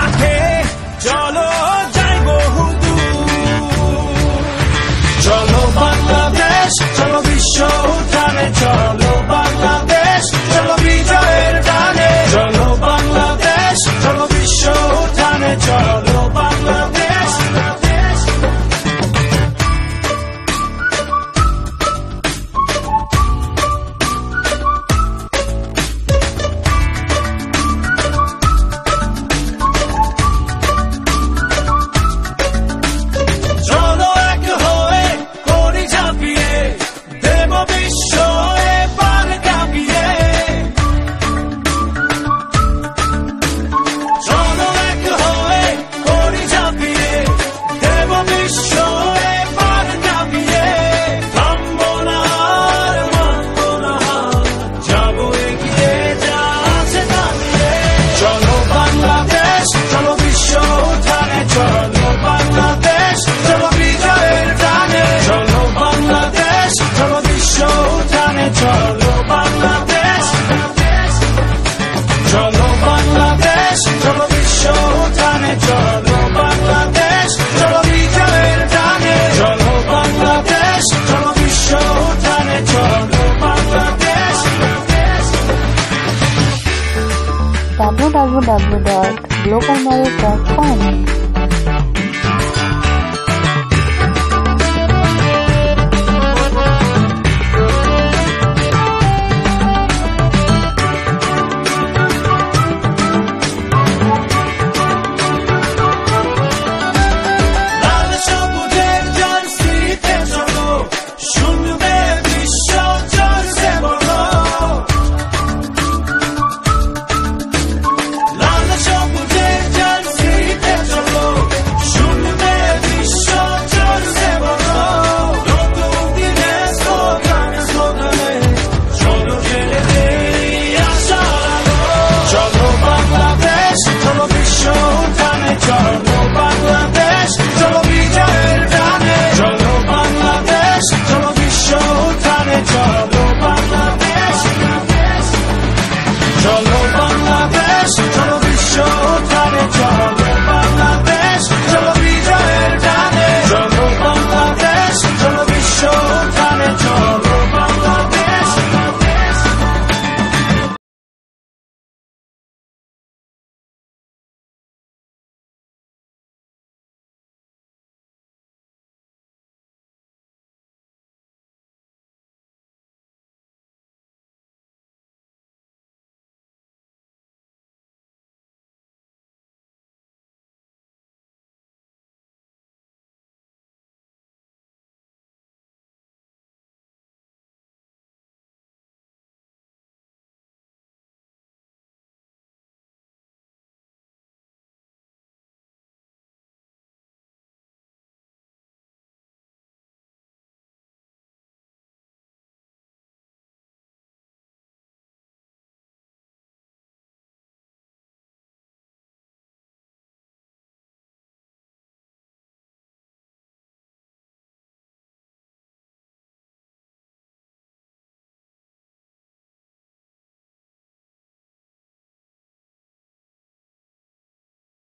মাঠে চলো যাই বহুদূর চলো বাংলাদেশ চলো বিশ্ব উঠানে চলো বাংলাদেশ চলো বিজয়ের গানে চলো বাংলাদেশ চলো বিশ্ব উঠানে চলো বাংলাদেশ চলো বাংলাদেশ চলো বাংলাদেশ চলো বিশ্ব উঠানে চলো বাংলাদেশ চলো বিজয়ের গানে চলো বাংলাদেশ চলো বিশ্ব উঠানে চলো বাংলাদেশ www.globalmail.com